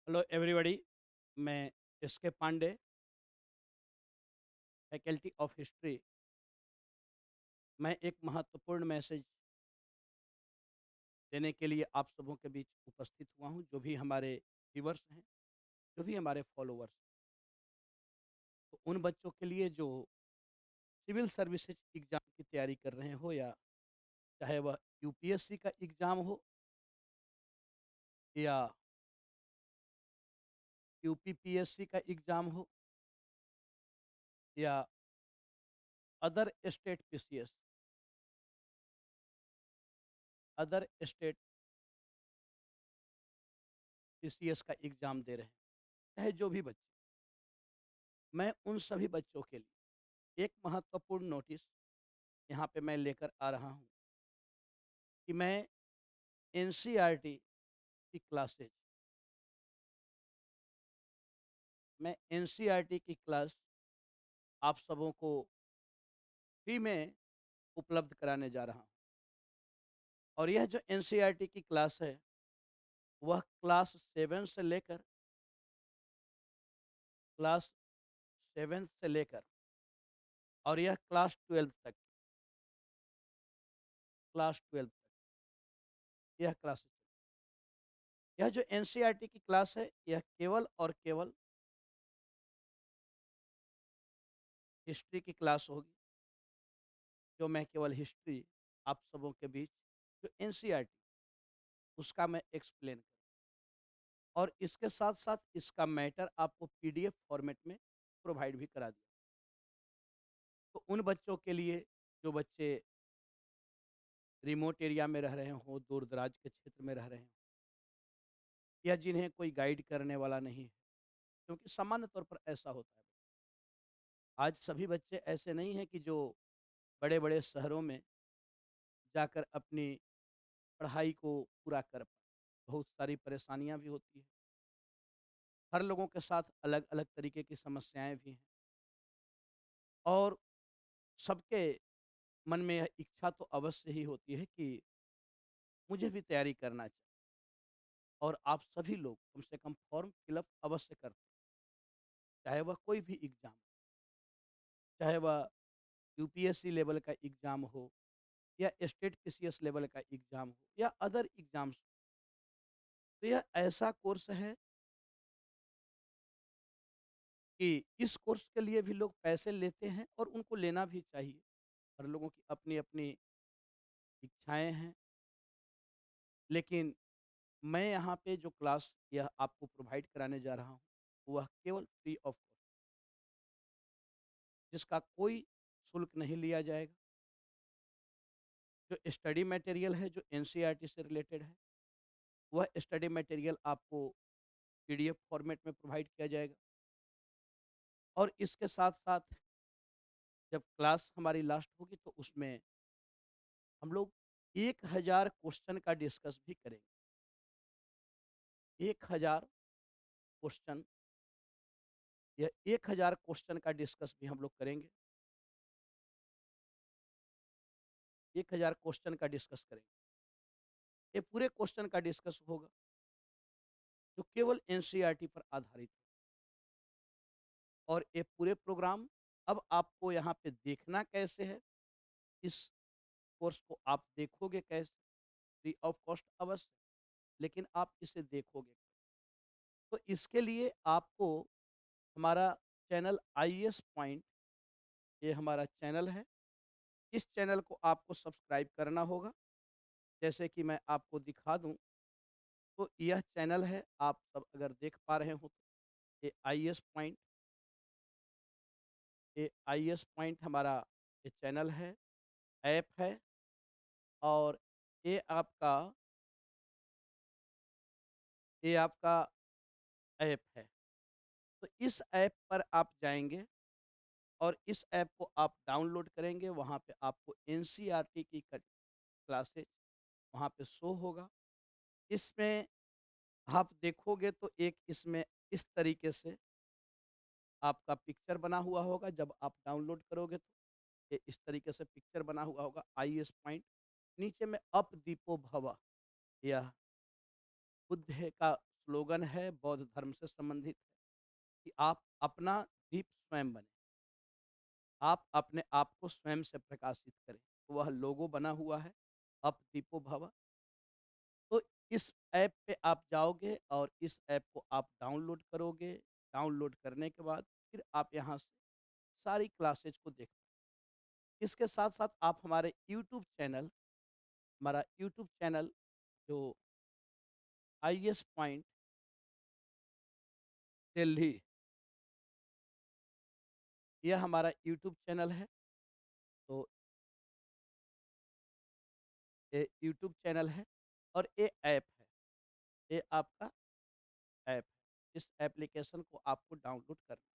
Hello everybody. मैं S के Pandey, faculty of history. मैं एक महत्वपूर्ण मैसेज देने के लिए आप सबों के बीच उपस्थित हुआ हूं। जो भी हमारे व्यूवर्स हैं, जो भी हमारे फॉलोवर्स, तो उन बच्चों के लिए जो सिविल सर्विसेज एग्ज़ाम की तैयारी कर रहे हो, या चाहे वह यूपीएससी का एग्ज़ाम हो या यूपीपीएससी का एग्ज़ाम हो या other state PCS, other state PCS का एग्ज़ाम दे रहे हैं, चाहे जो भी बच्चे, मैं उन सभी बच्चों के लिए एक महत्वपूर्ण नोटिस यहाँ पे मैं लेकर आ रहा हूँ कि एनसीईआरटी की क्लासेज मैं एनसीईआरटी की क्लास आप सबों को फ्री में उपलब्ध कराने जा रहा हूँ। और यह जो एनसीईआरटी की क्लास है, वह क्लास 7 से लेकर क्लास 7 से लेकर और यह क्लास 12 तक यह क्लासेस। यह जो एनसीईआरटी की क्लास है, यह केवल और केवल हिस्ट्री की क्लास होगी, जो मैं केवल हिस्ट्री आप सबों के बीच जो एनसीईआरटी उसका मैं एक्सप्लेन करूँ। और इसके साथ-साथ इसका मैटर आपको पीडीएफ फॉर्मेट में प्रोवाइड भी करा दिया। तो उन बच्चों के लिए जो बच्चे रिमोट एरिया में रह रहे हों, दूर-दराज के क्षेत्र में रह रहे हों, या जिन्हें कोई गाइड करने वाला नहीं है, क्योंकि सामान्य तौर पर ऐसा होता है। आज सभी बच्चे ऐसे नहीं हैं कि जो बड़े-बड़े शहरों में जाकर अपनी पढ़ाई को पूरा कर पाएँ। बहुत सारी परेशानियाँ भी होती हैं। हर लोगों के साथ अलग-अलग तरीके की समस्याएँ भी हैं। और सबके मन में यह इच्छा तो अवश्य ही होती है कि मुझे भी तैयारी करना चाहिए। और आप सभी लोग कम से कम फॉर्म फिलअप अवश्य करते हैं, चाहे वह कोई भी एग्ज़ाम हो, चाहे वह यूपीएससी लेवल का एग्ज़ाम हो या स्टेट पीसीएस लेवल का एग्ज़ाम हो या अदर एग्ज़ाम्स। तो यह ऐसा कोर्स है कि इस कोर्स के लिए भी लोग पैसे लेते हैं और उनको लेना भी चाहिए। हर लोगों की अपनी-अपनी इच्छाएँ हैं। लेकिन मैं यहाँ पे जो क्लास यह आपको प्रोवाइड कराने जा रहा हूँ, वह केवल फ्री ऑफ कॉस्ट, जिसका कोई शुल्क नहीं लिया जाएगा। जो स्टडी मटेरियल है, जो एनसीईआरटी से रिलेटेड है, वह स्टडी मटेरियल आपको पीडीएफ फॉर्मेट में प्रोवाइड किया जाएगा। और इसके साथ-साथ जब क्लास हमारी लास्ट होगी, तो उसमें हम लोग 1000 क्वेश्चन का डिस्कस भी करेंगे। 1000 क्वेश्चन, यह 1000 क्वेश्चन का डिस्कस भी हम लोग करेंगे। 1000 क्वेश्चन का डिस्कस करेंगे। ये पूरे क्वेश्चन का डिस्कस होगा, जो केवल एनसीईआरटी पर आधारित है। और ये पूरे प्रोग्राम अब आपको यहाँ पे देखना कैसे है, इस कोर्स को आप देखोगे कैसे? फ्री ऑफ कॉस्ट अवश्य, लेकिन आप इसे देखोगे। तो इसके लिए आपको हमारा चैनल आईएएस पॉइंट, ये हमारा चैनल है। इस चैनल को आपको सब्सक्राइब करना होगा। जैसे कि मैं आपको दिखा दूँ, तो यह चैनल है, आप सब अगर देख पा रहे हो, तो ये आईएएस पॉइंट, ये आईएएस पॉइंट हमारा ये चैनल है, ऐप है। और ये आपका ये आपका ऐप है। तो इस ऐप पर आप जाएँगे और इस ऐप को आप डाउनलोड करेंगे, वहाँ पे आपको एनसीईआरटी की क्लासेज वहाँ पे शो होगा। इसमें आप देखोगे तो एक इसमें इस तरीके से आपका पिक्चर बना हुआ होगा। जब आप डाउनलोड करोगे, तो ये इस तरीके से पिक्चर बना हुआ होगा, आईएएस पॉइंट। नीचे में अप दीपो भव, यह बुद्ध का स्लोगन है बौद्ध धर्म से संबंधित है कि आप अपना दीप स्वयं बने। आप अपने आप को स्वयं से प्रकाशित करें। तो वह लोगो बना हुआ है, अप दीपो भव। तो इस ऐप पे आप जाओगे और इस ऐप को आप डाउनलोड करोगे। डाउनलोड करने के बाद फिर आप यहाँ से सारी क्लासेज को देख। इसके साथ-साथ आप हमारे यूट्यूब चैनल, हमारा यूट्यूब चैनल जो आईएएस पॉइंट दिल्ली, यह हमारा यूट्यूब चैनल है। तो ये यूट्यूब चैनल है और ये ऐप है। ये आपका ऐप है। इस एप्लीकेशन को आपको डाउनलोड करना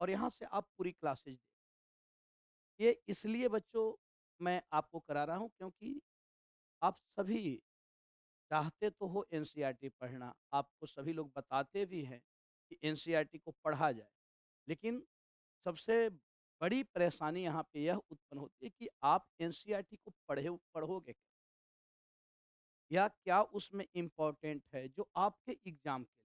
और यहाँ से आप पूरी क्लासेज दें। ये इसलिए बच्चों मैं आपको करा रहा हूँ क्योंकि आप सभी चाहते तो हो एनसीईआरटी पढ़ना, आपको सभी लोग बताते भी हैं कि एनसीईआरटी को पढ़ा जाए। लेकिन सबसे बड़ी परेशानी यहाँ पे यह उत्पन्न होती है कि आप एनसीईआरटी को पढ़ोगे क्या? या क्या उसमें इम्पोर्टेंट है जो आपके एग्ज़ाम के लिए?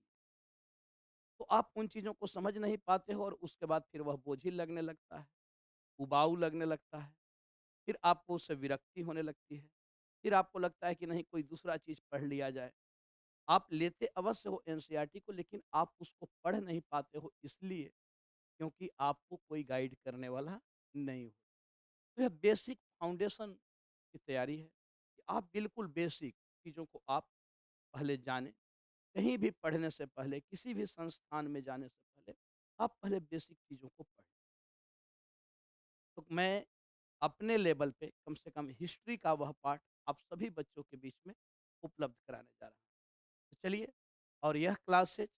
तो आप उन चीज़ों को समझ नहीं पाते हो और उसके बाद फिर वह बोझिल लगने लगता है, उबाऊ लगने लगता है, फिर आपको उससे विरक्ति होने लगती है, फिर आपको लगता है कि नहीं कोई दूसरा चीज़ पढ़ लिया जाए। आप लेते अवश्य हो एनसीईआरटी को लेकिन आप उसको पढ़ नहीं पाते हो इसलिए क्योंकि आपको कोई गाइड करने वाला नहीं हो। तो यह बेसिक फाउंडेशन की तैयारी है कि आप बिल्कुल बेसिक चीज़ों को आप पहले जानें। कहीं भी पढ़ने से पहले, किसी भी संस्थान में जाने से पहले, आप पहले बेसिक चीज़ों को पढ़ें। तो मैं अपने लेवल पे कम से कम हिस्ट्री का वह पार्ट आप सभी बच्चों के बीच में उपलब्ध कराने जा रहा हूँ। तो चलिए और यह क्लासेज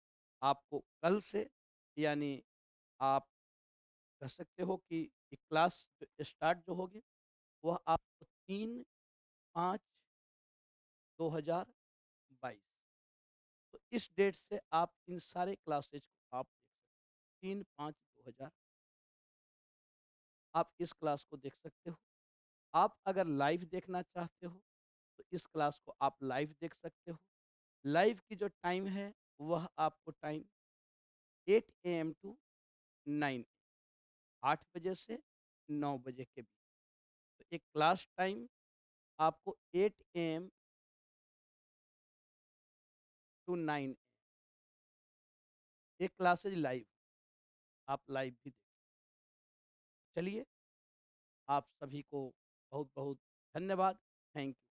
आपको कल से यानी आप कह सकते हो कि ये क्लास जो स्टार्ट जो होगी, वह आपको 3/5/2022 तो इस डेट से आप इन सारे क्लासेज को आप देख सकते हो। 3/5/2000 आप इस क्लास को देख सकते हो। आप अगर लाइव देखना चाहते हो, तो इस क्लास को आप लाइव देख सकते हो। लाइव की जो टाइम है, वह आपको टाइम 8 एएम टू 9 8 बजे से 9 बजे के बीच। तो एक क्लास टाइम आपको 8 एएम टू 9 ये क्लासेज लाइव, आप लाइव भी देख। चलिए, आप सभी को बहुत-बहुत धन्यवाद। Thank you.